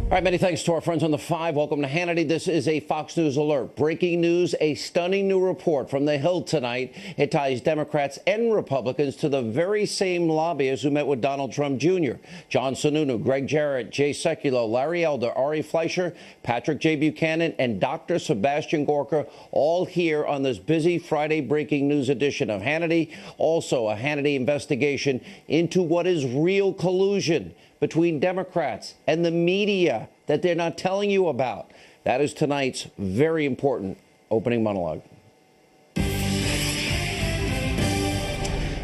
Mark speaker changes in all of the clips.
Speaker 1: All right, many thanks to our friends on the 5. Welcome to Hannity. This is a Fox News alert. Breaking news, a stunning new report from the Hill tonight. It ties Democrats and Republicans to the very same lobbyists who met with Donald Trump Jr. John Sununu, Greg Jarrett, Jay Sekulow, Larry Elder, Ari Fleischer, Patrick J. Buchanan, and Dr. Sebastian Gorka, all here on this busy Friday breaking news edition of Hannity. Also, a Hannity investigation into what is real collusion between Democrats and the media that they're not telling you about. That is tonight's very important opening monologue.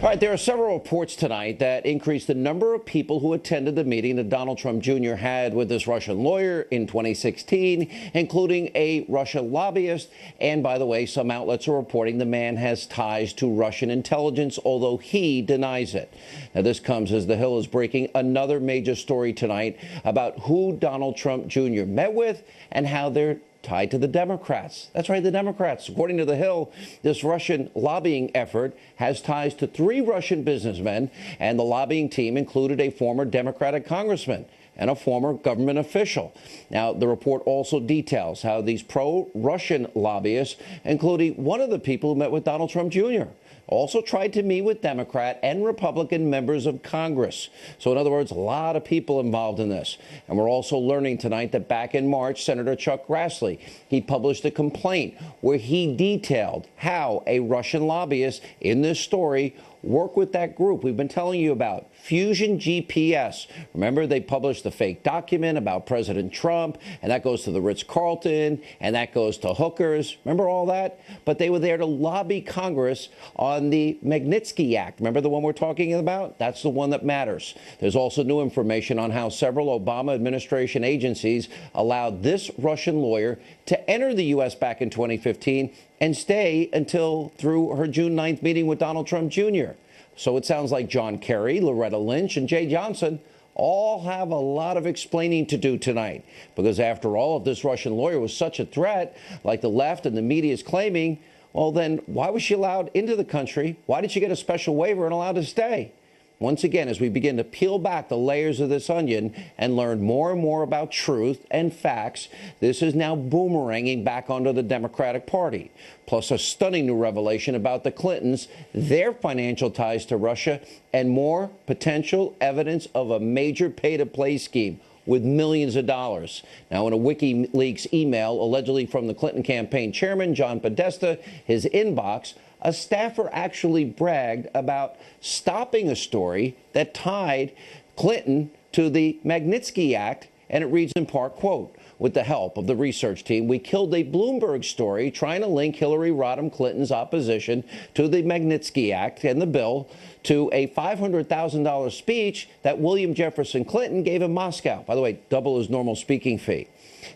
Speaker 1: All right, there are several reports tonight that increased the number of people who attended the meeting that Donald Trump Jr. had with this Russian lawyer in 2016, including a Russian lobbyist. And by the way, some outlets are reporting the man has ties to Russian intelligence, although he denies it. Now, this comes as the Hill is breaking another major story tonight about who Donald Trump Jr. met with and how they're tied to the Democrats. That's right, the Democrats. According to the Hill, this Russian lobbying effort has ties to 3 Russian businessmen, and the lobbying team included a former Democratic congressman and a former government official. Now, the report also details how these pro-Russian lobbyists, including one of the people who met with Donald Trump Jr., also tried to meet with Democrat and Republican members of Congress. So in other words, a lot of people involved in this. And we're also learning tonight that back in March, Senator Chuck Grassley, he published a complaint where he detailed how a Russian lobbyist in this story worked with that group we've been telling you about, Fusion GPS. Remember, they published the fake document about President Trump, and that goes to the Ritz-Carlton, and that goes to hookers. Remember all that? But they were there to lobby Congress on the Magnitsky Act. Remember the one we're talking about? That's the one that matters. There's also new information on how several Obama administration agencies allowed this Russian lawyer to enter the U.S. back in 2015 and stay until through her June 9th meeting with Donald Trump Jr. So it sounds like John Kerry, Loretta Lynch, and Jay Johnson all have a lot of explaining to do tonight. Because after all, if this Russian lawyer was such a threat, like the left and the media is claiming, well, then why was she allowed into the country? Why did she get a special waiver and allowed to stay? Once again, as we begin to peel back the layers of this onion and learn more and more about truth and facts, this is now boomeranging back onto the Democratic Party. Plus a stunning new revelation about the Clintons, their financial ties to Russia, and more potential evidence of a major pay-to-play scheme with millions of dollars. Now, in a WikiLeaks email allegedly from the Clinton campaign chairman, John Podesta, his inbox, a staffer actually bragged about stopping a story that tied Clinton to the Magnitsky Act, and it reads in part, quote, "With the help of the research team, we killed a Bloomberg story trying to link Hillary Rodham Clinton's opposition to the Magnitsky Act and the bill to a $500,000 speech that William Jefferson Clinton gave in Moscow." By the way, double his normal speaking fee.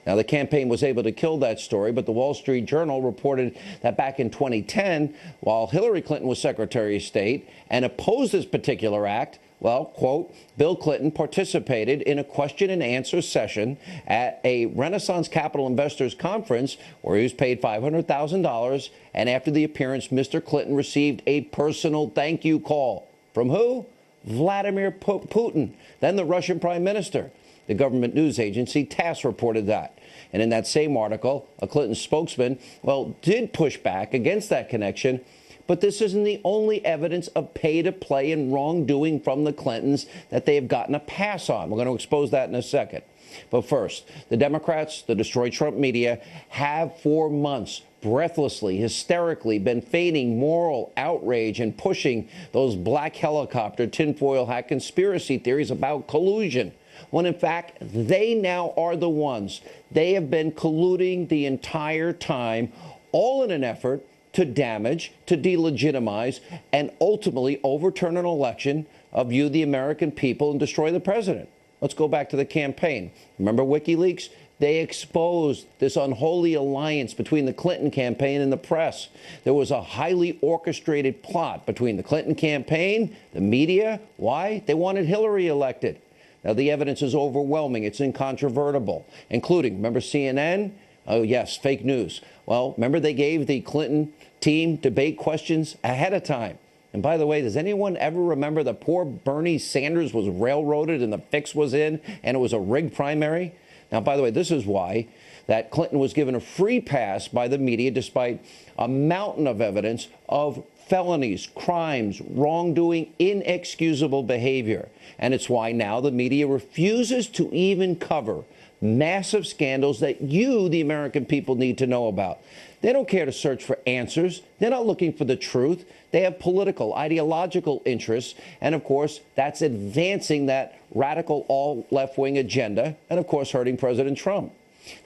Speaker 1: Now, the campaign was able to kill that story, but the Wall Street Journal reported that back in 2010, while Hillary Clinton was Secretary of State and opposed this particular act, well, quote, Bill Clinton participated in a question and answer session at a Renaissance Capital Investors Conference where he was paid $500,000. And after the appearance, Mr. Clinton received a personal thank you call. From who? Vladimir Putin, then the Russian Prime Minister. The government news agency TASS reported that. And in that same article, a Clinton spokesman, well, did push back against that connection. But this isn't the only evidence of pay-to-play and wrongdoing from the Clintons that they have gotten a pass on. We're going to expose that in a second. But first, the Democrats, the Destroy Trump media, have for months breathlessly, hysterically been feigning moral outrage and pushing those black helicopter tinfoil hat conspiracy theories about collusion, when in fact they now are the ones. They have been colluding the entire time, all in an effort to damage, to delegitimize, and ultimately overturn an election of you, the American people, and destroy the president. Let's go back to the campaign. Remember WikiLeaks? They exposed this unholy alliance between the Clinton campaign and the press. There was a highly orchestrated plot between the Clinton campaign, the media. Why? They wanted Hillary elected. Now, the evidence is overwhelming. It's incontrovertible, including, remember CNN? Oh, yes, fake news. Well, remember they gave the Clinton team debate questions ahead of time. And by the way, does anyone ever remember that poor Bernie Sanders was railroaded and the fix was in and it was a rigged primary? Now, by the way, this is why that Clinton was given a free pass by the media despite a mountain of evidence of felonies, crimes, wrongdoing, inexcusable behavior. And it's why now the media refuses to even cover massive scandals that you, the American people, need to know about. They don't care to search for answers. They're not looking for the truth. They have political, ideological interests. And of course, that's advancing that radical all left-wing agenda and, of course, hurting President Trump.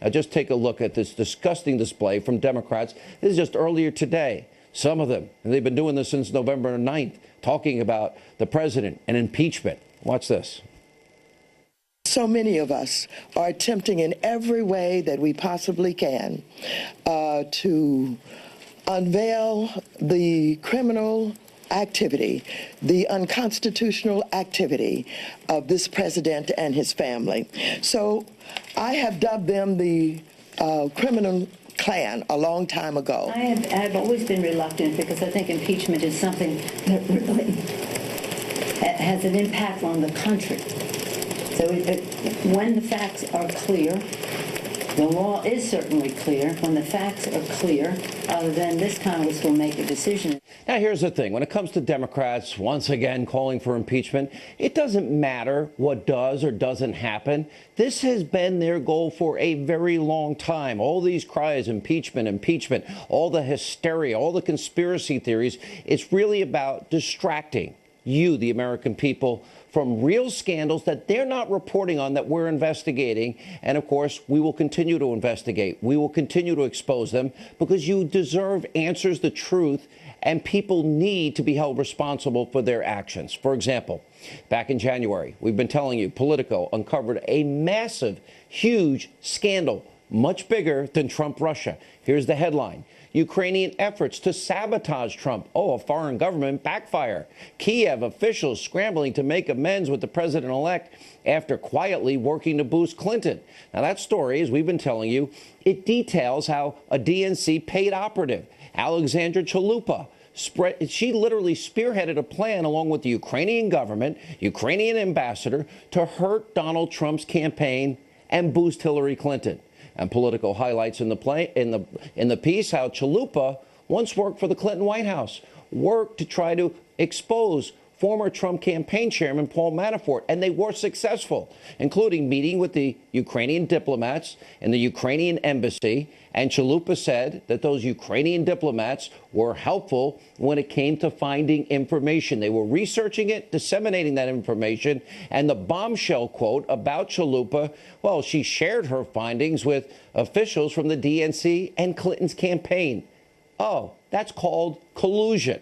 Speaker 1: Now, just take a look at this disgusting display from Democrats. This is just earlier today. Some of them, and they've been doing this since November 9th, talking about the president and impeachment. Watch this.
Speaker 2: So many of us are attempting in every way that we possibly can to unveil the criminal activity, the unconstitutional activity of this president and his family. So I have dubbed them the criminal Klan a long time ago.
Speaker 3: I've always been reluctant because I think impeachment is something that really has an impact on the country. So when the facts are clear, the law is certainly clear. When the facts are clear, then this Congress will make a decision.
Speaker 1: Now, here's the thing. When it comes to Democrats, once again, calling for impeachment, it doesn't matter what does or doesn't happen. This has been their goal for a very long time. All these cries, impeachment, impeachment, all the hysteria, all the conspiracy theories, it's really about distracting you, the American people, from real scandals that they're not reporting on, that we're investigating. And of course, we will continue to investigate. We will continue to expose them because you deserve answers, the truth, and people need to be held responsible for their actions. For example, back in January, we've been telling you, Politico uncovered a massive, huge scandal, much bigger than Trump-Russia. Here's the headline. Ukrainian efforts to sabotage Trump. Oh, a foreign government backfire. Kiev officials scrambling to make amends with the president-elect after quietly working to boost Clinton. Now, that story, as we've been telling you, it details how a DNC paid operative, Alexandra Chalupa, she literally spearheaded a plan along with the Ukrainian government, Ukrainian ambassador, to hurt Donald Trump's campaign and boost Hillary Clinton. And Politico highlights in the piece how Chalupa once worked for the Clinton White House, worked to try to expose former Trump campaign chairman Paul Manafort, and they were successful, including meeting with the Ukrainian diplomats in the Ukrainian embassy. And Chalupa said that those Ukrainian diplomats were helpful when it came to finding information. They were researching it, disseminating that information. And the bombshell quote about Chalupa, well, she shared her findings with officials from the DNC and Clinton's campaign. Oh, that's called collusion.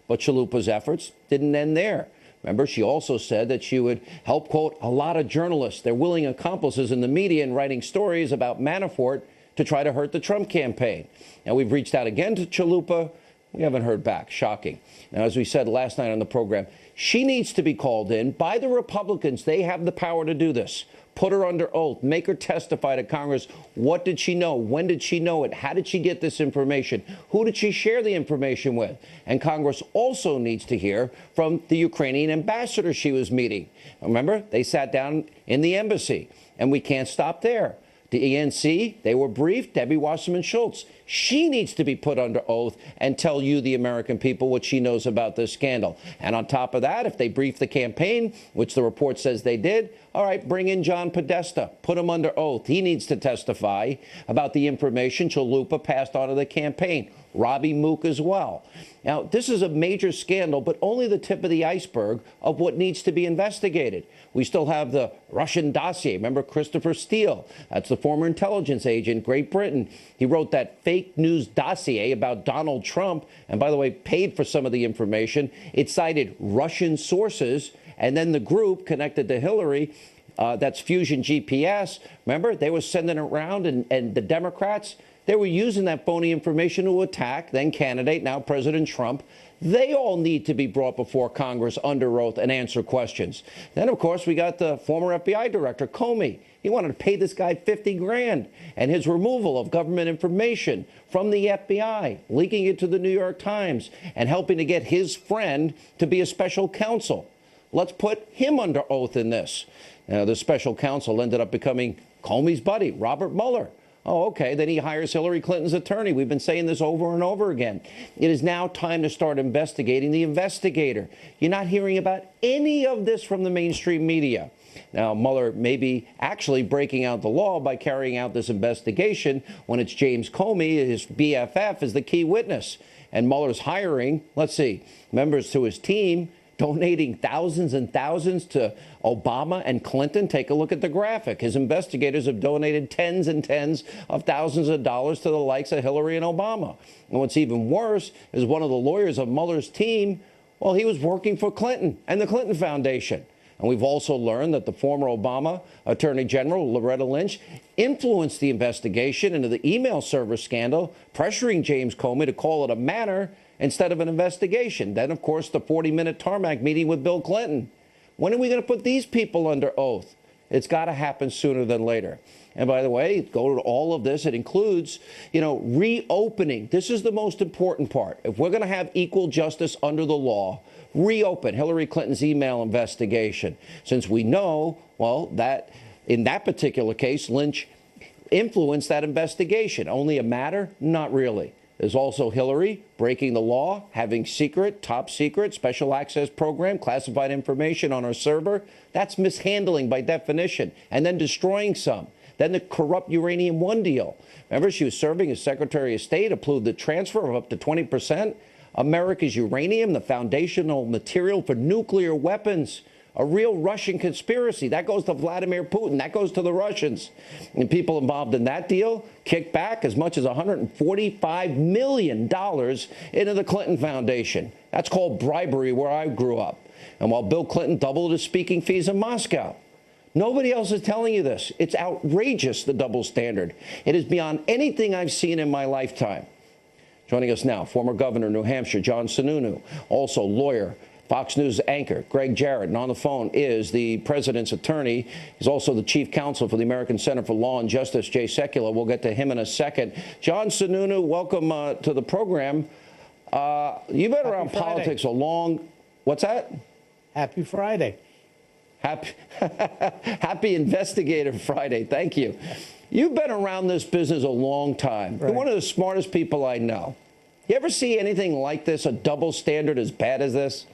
Speaker 1: But Chalupa's efforts didn't end there. Remember, she also said that she would help, quote, a lot of journalists, their willing accomplices in the media, in writing stories about Manafort to try to hurt the Trump campaign. Now, we've reached out again to Chalupa. We haven't heard back. Shocking. Now, as we said last night on the program, she needs to be called in by the Republicans. They have the power to do this. Put her under oath. Make her testify to Congress. What did she know? When did she know it? How did she get this information? Who did she share the information with? And Congress also needs to hear from the Ukrainian ambassador she was meeting. Remember, they sat down in the embassy, and we can't stop there. The ENC, they were briefed. Debbie Wasserman Schultz, she needs to be put under oath and tell you, the American people, what she knows about this scandal. And on top of that, if they brief the campaign, which the report says they did, all right, bring in John Podesta, put him under oath. He needs to testify about the information Chalupa passed on to the campaign. Robbie Mook as well. Now, this is a major scandal, but only the tip of the iceberg of what needs to be investigated. We still have the Russian dossier. Remember Christopher Steele? That's the former intelligence agent, Great Britain. He wrote that fake news dossier about Donald Trump, and by the way, paid for some of the information. It cited Russian sources, and then the group connected to Hillary, that's Fusion GPS. Remember, they were sending it around, and the Democrats, they were using that phony information to attack then candidate, now President Trump. They all need to be brought before Congress under oath and answer questions. Then, of course, we got the former FBI director, Comey. He wanted to pay this guy 50 grand, and his removal of government information from the FBI, leaking it to the New York Times, and helping to get his friend to be a special counsel. Let's put him under oath in this. The special counsel ended up becoming Comey's buddy, Robert Mueller. Oh, okay. Then he hires Hillary Clinton's attorney. We've been saying this over and over again. It is now time to start investigating the investigator. You're not hearing about any of this from the mainstream media. Now, Mueller may be actually breaking out the law by carrying out this investigation when it's James Comey, his BFF, is the key witness. And Mueller's hiring, let's see, members to his team, donating thousands and thousands to Obama and Clinton. Take a look at the graphic. His investigators have donated tens and tens of thousands of dollars to the likes of Hillary and Obama. And what's even worse is one of the lawyers of Mueller's team, well, he was working for Clinton and the Clinton Foundation. And we've also learned that the former Obama Attorney General, Loretta Lynch, influenced the investigation into the email server scandal, pressuring James Comey to call it a matter instead of an investigation. Then, of course, the 40-minute tarmac meeting with Bill Clinton. When are we going to put these people under oath? It's got to happen sooner than later. And by the way, go to all of this. It includes, reopening. This is the most important part. If we're going to have equal justice under the law, reopen Hillary Clinton's email investigation. Since we know, well, that in that particular case, Lynch influenced that investigation. Only a matter? Not really. There's also Hillary breaking the law, having secret, top secret, special access program, classified information on her server. That's mishandling by definition. And then destroying some. Then the corrupt Uranium One deal. Remember, she was serving as Secretary of State, approved the transfer of up to 20%. America's uranium, the foundational material for nuclear weapons. A real Russian conspiracy. That goes to Vladimir Putin. That goes to the Russians. And people involved in that deal kicked back as much as $145 million into the Clinton Foundation. That's called bribery where I grew up. And while Bill Clinton doubled his speaking fees in Moscow. Nobody else is telling you this. It's outrageous, the double standard. It is beyond anything I've seen in my lifetime. Joining us now, former governor of New Hampshire, John Sununu, also lawyer, Fox News anchor Greg Jarrett, and on the phone is the president's attorney. He's also the chief counsel for the American Center for Law and Justice, Jay Sekulow. We'll get to him in a second. John Sununu, welcome to the program. You've been around politics a long... What's that?
Speaker 4: Happy Friday.
Speaker 1: Happy Investigative Friday. Thank you. You've been around this business a long time. Right. You're one of the smartest people I know. You ever see anything like this, a double standard as bad as this?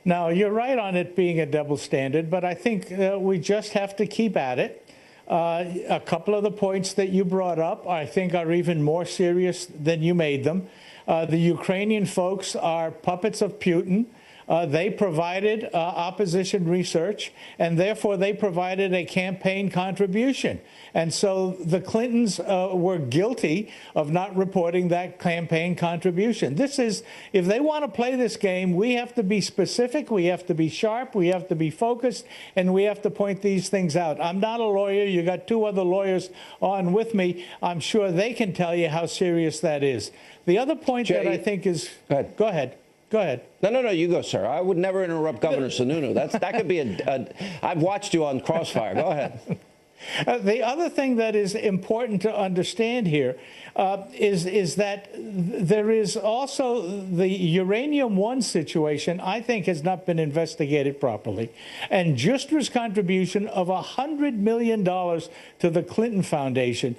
Speaker 4: No, you're right on it being a double standard, but I think we just have to keep at it. A couple of the points that you brought up, I think, are even more serious than you made them. The Ukrainian folks are puppets of Putin. They provided opposition research, and therefore they provided a campaign contribution. And so the Clintons were guilty of not reporting that campaign contribution. This is, if they want to play this game, we have to be specific, we have to be sharp, we have to be focused, and we have to point these things out. I'm not a lawyer. You got two other lawyers on with me. I'm sure they can tell you how serious that is. The other point that I think is... Go ahead. Go ahead. No, you go, sir. I would never interrupt Governor Sununu. That could be I've watched you on Crossfire. Go ahead. The other thing that is important to understand here is that there is also the Uranium One situation, I think, has not been investigated properly. And Justra's contribution of $100 million to the Clinton Foundation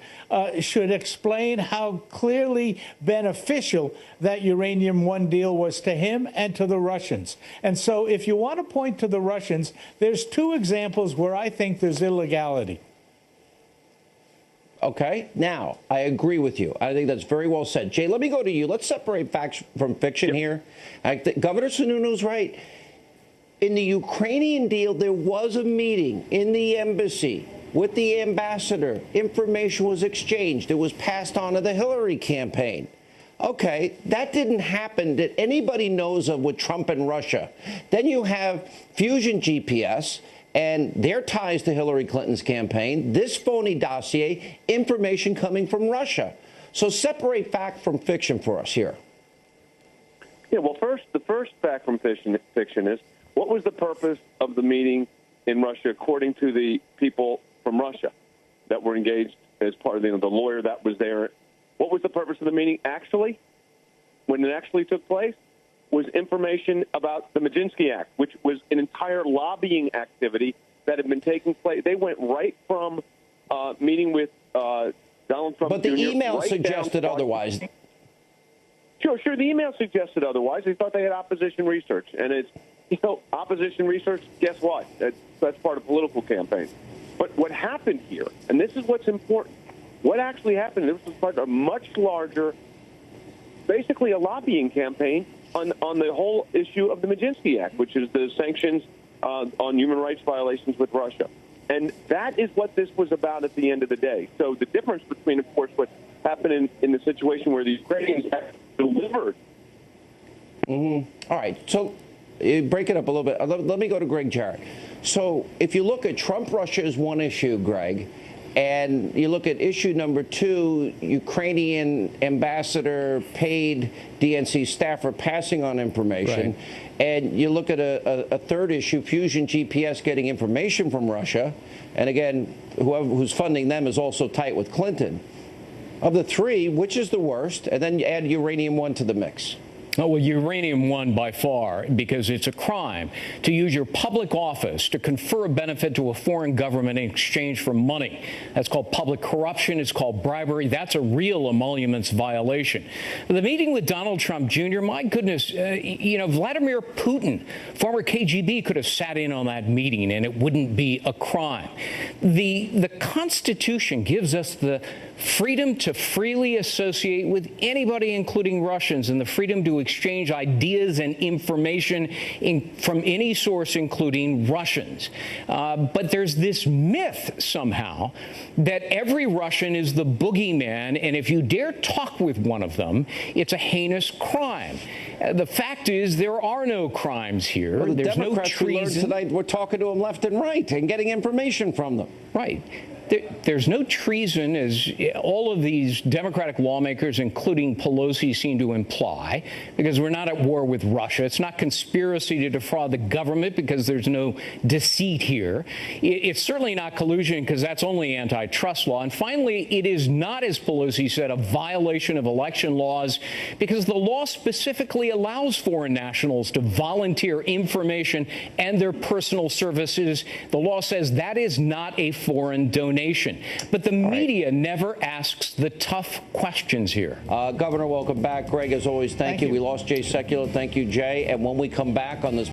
Speaker 4: should explain how clearly beneficial that Uranium One deal was to him and to the Russians. And so if you want to point to the Russians, there's two examples where I think there's illegality.
Speaker 1: Okay. Now, I agree with you. I think that's very well said. Jay, let me go to you. Let's separate facts from fiction here. Governor Sununu's right. In the Ukrainian deal, there was a meeting in the embassy with the ambassador. Information was exchanged. It was passed on to the Hillary campaign. Okay, that didn't happen that anybody knows of with Trump and Russia. Then you have Fusion GPS and their ties to Hillary Clinton's campaign, this phony dossier, information coming from Russia. So separate fact from fiction for us here.
Speaker 5: Yeah, well, the first fact from fiction is, what was the purpose of the meeting in Russia, according to the people from Russia that were engaged as part of the lawyer that was there? What was the purpose of the meeting actually, when it actually took place? was information about the Maginski Act, which was an entire lobbying activity that had been taking place. They went right from meeting with Donald Trump.
Speaker 1: But the
Speaker 5: Jr.
Speaker 1: email
Speaker 5: right
Speaker 1: suggested otherwise.
Speaker 5: Sure. The email suggested otherwise. They thought they had opposition research, and it's opposition research. Guess what? That's part of political campaigns. But what happened here, and this is what's important. What actually happened? This was part of a much larger, basically a lobbying campaign on the whole issue of the Maginski Act, which is the sanctions on human rights violations with Russia. And that is what this was about at the end of the day. So the difference between, of course, what happened in the situation where the Ukrainians delivered.
Speaker 1: All right. So break it up a little bit. Let me go to Greg Jarrett. So if you look at Trump-Russia is one issue, Greg, and you look at issue number 2, Ukrainian ambassador paid DNC staffer passing on information. Right. And you look at a third issue, Fusion GPS getting information from Russia. And again, who's funding them is also tight with Clinton. Of the 3, which is the worst? And then you add Uranium One to the mix.
Speaker 6: Oh, well, Uranium One by far, because it's a crime to use your public office to confer a benefit to a foreign government in exchange for money. That's called public corruption. It's called bribery. That's a real emoluments violation. The meeting with Donald Trump Jr., my goodness, Vladimir Putin, former KGB, could have sat in on that meeting and it wouldn't be a crime. The Constitution gives us the freedom to freely associate with anybody, including Russians, and the freedom to exchange ideas and information from any source, including Russians. But there's this myth somehow that every Russian is the boogeyman, and if you dare talk with one of them, it's a heinous crime. The fact is there are no crimes here.
Speaker 1: Well,
Speaker 6: there's
Speaker 1: Democrats
Speaker 6: no treason.
Speaker 1: Tonight we're talking to them left and right and getting information from them.
Speaker 6: Right. There's no treason, as all of these Democratic lawmakers, including Pelosi, seem to imply, because we're not at war with Russia. It's not conspiracy to defraud the government, because there's no deceit here. It's certainly not collusion, because that's only antitrust law. And finally, it is not, as Pelosi said, a violation of election laws, because the law specifically allows foreign nationals to volunteer information and their personal services. The law says that is not a foreign donation. But the media never asks the tough questions here.
Speaker 1: Governor, welcome back. Greg, as always, thank you. We lost Jay Sekulow. Thank you, Jay. And when we come back on this